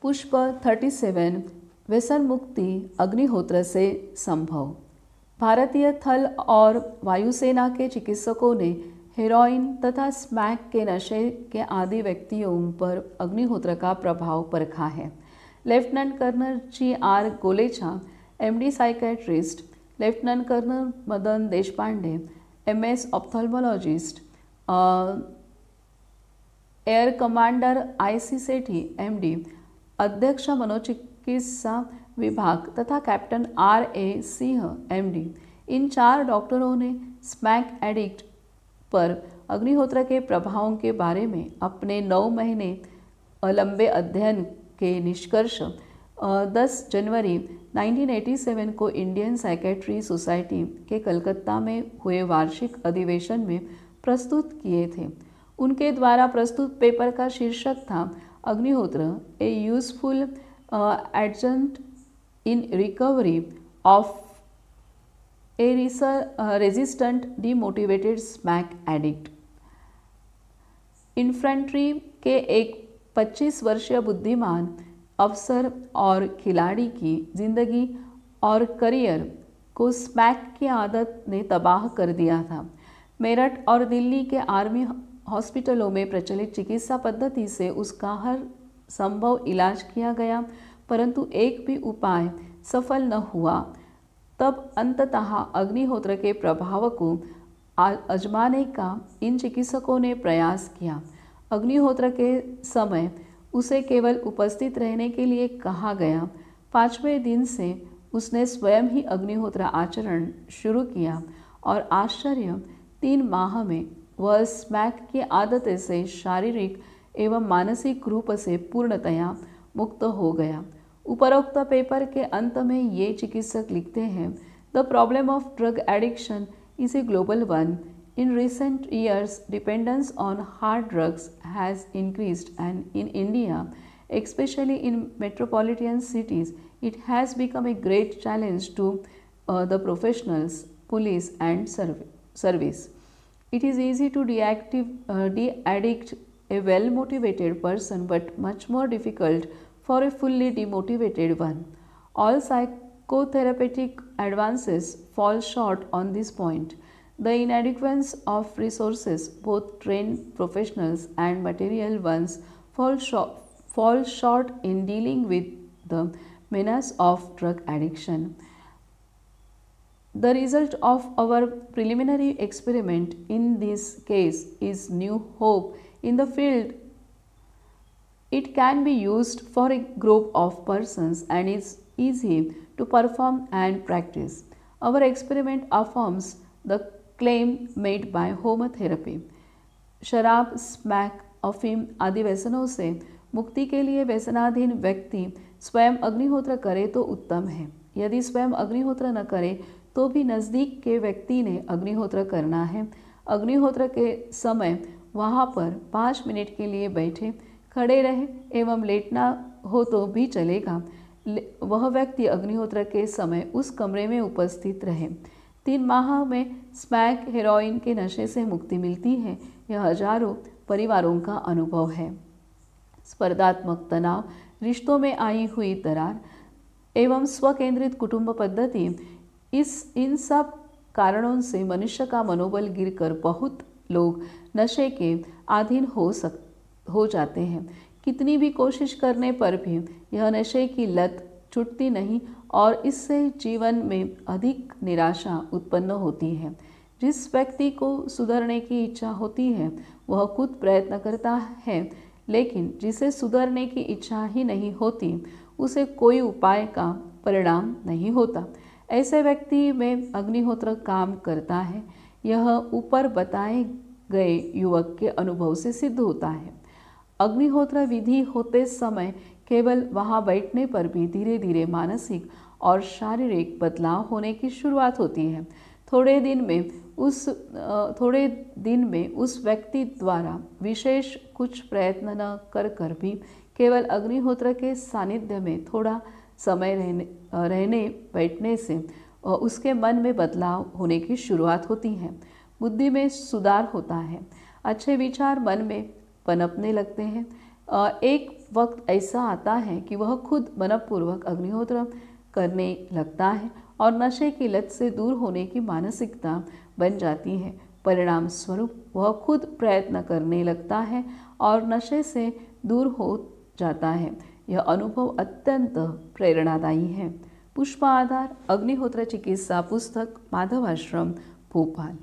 पुष्प 37 व्यसन मुक्ति अग्निहोत्र से संभव। भारतीय थल और वायुसेना के चिकित्सकों ने हेरोइन तथा स्मैक के नशे के आदि व्यक्तियों पर अग्निहोत्र का प्रभाव परखा है। Lieutenant colonel GR Golecha, MD psychiatrist, lieutenant colonel Madan Deshpande, MS ophthalmologist, air commander IC Sethi MD, अध्यक्ष मनोचिकित्सा विभाग तथा कैप्टन RA सिंह MD, इन 4 डॉक्टरों ने स्मैक एडिक्ट पर अग्निहोत्र के प्रभावों के बारे में अपने 9 महीने लंबे अध्ययन के निष्कर्ष 10 जनवरी 1987 को इंडियन साइकेट्री सोसाइटी के कलकत्ता में हुए वार्षिक अधिवेशन में प्रस्तुत किए थे। उनके द्वारा प्रस्तुत पेपर का शीर्षक था अग्निहोत्र, ए useful adjunct in recovery of A resistant demotivated smack addict. Infantry के एक 25 वर्षीय बुद्धिमान अफसर और खिलाड़ी की जिंदगी और करियर को स्मैक की आदत ने तबाह कर दिया था। मेरठ और दिल्ली के आर्मी हॉस्पिटलों में प्रचलित चिकित्सा पद्धति से उसका हर संभव इलाज किया गया, परंतु एक भी उपाय सफल न हुआ। तब अंततः अग्निहोत्र के प्रभाव को आजमाने का इन चिकित्सकों ने प्रयास किया। अग्निहोत्र के समय उसे केवल उपस्थित रहने के लिए कहा गया। 5वें दिन से उसने स्वयं ही अग्निहोत्र आचरण शुरू किया और आश्चर्य 3 माह में वह स्मैक की आदत से शारीरिक एवं मानसिक रूप से पूर्णतया मुक्त हो गया। उपरोक्त पेपर के अंत में ये चिकित्सक लिखते हैं, the problem of drug addiction is a global one. In recent years dependence on hard drugs has increased and in India, especially in metropolitan cities, it has become a great challenge to the professionals, police and service. It is easy to de-addict a well-motivated person but much more difficult for a fully demotivated one. All psychotherapeutic advances fall short on this point. The inadequacy of resources, both trained professionals and material ones, fall short in dealing with the menace of drug addiction. The result of our preliminary experiment in this case is new hope in the field. It can be used for a group of persons and is easy to perform and practice. Our experiment affirms the claim made by homotherapy. शराब, smack, अफीम आदि व्यसनों से मुक्ति के लिए व्यसनाधीन व्यक्ति स्वयं अग्निहोत्र करे तो उत्तम है। यदि स्वयं अग्निहोत्र न करे तो भी नज़दीक के व्यक्ति ने अग्निहोत्र करना है। अग्निहोत्र के समय वहाँ पर 5 मिनट के लिए बैठे, खड़े रहे एवं लेटना हो तो भी चलेगा। वह व्यक्ति अग्निहोत्र के समय उस कमरे में उपस्थित रहे। 3 माह में स्मैक, हेरोइन के नशे से मुक्ति मिलती है। यह हजारों परिवारों का अनुभव है। स्पर्धात्मक तनाव, रिश्तों में आई हुई दरार एवं स्वकेंद्रित कुटुंब पद्धति, इन सब कारणों से मनुष्य का मनोबल गिरकर बहुत लोग नशे के अधीन हो जाते हैं। कितनी भी कोशिश करने पर भी यह नशे की लत छूटती नहीं और इससे जीवन में अधिक निराशा उत्पन्न होती है। जिस व्यक्ति को सुधरने की इच्छा होती है वह खुद प्रयत्न करता है, लेकिन जिसे सुधरने की इच्छा ही नहीं होती उसे कोई उपाय का परिणाम नहीं होता। ऐसे व्यक्ति में अग्निहोत्र काम करता है। यह ऊपर बताए गए युवक के अनुभव से सिद्ध होता है। अग्निहोत्र विधि होते समय केवल वहाँ बैठने पर भी धीरे धीरे मानसिक और शारीरिक बदलाव होने की शुरुआत होती है। थोड़े दिन में उस व्यक्ति द्वारा विशेष कुछ प्रयत्न न कर भी केवल अग्निहोत्र के सानिध्य में थोड़ा समय रहने बैठने से उसके मन में बदलाव होने की शुरुआत होती है। बुद्धि में सुधार होता है। अच्छे विचार मन में पनपने लगते हैं। एक वक्त ऐसा आता है कि वह खुद मनपूर्वक अग्निहोत्र करने लगता है और नशे की लत से दूर होने की मानसिकता बन जाती है। परिणाम स्वरूप वह खुद प्रयत्न करने लगता है और नशे से दूर हो जाता है। यह अनुभव अत्यंत प्रेरणादायी है। पुष्प आधार अग्निहोत्र चिकित्सा पुस्तक, माधव आश्रम, भोपाल।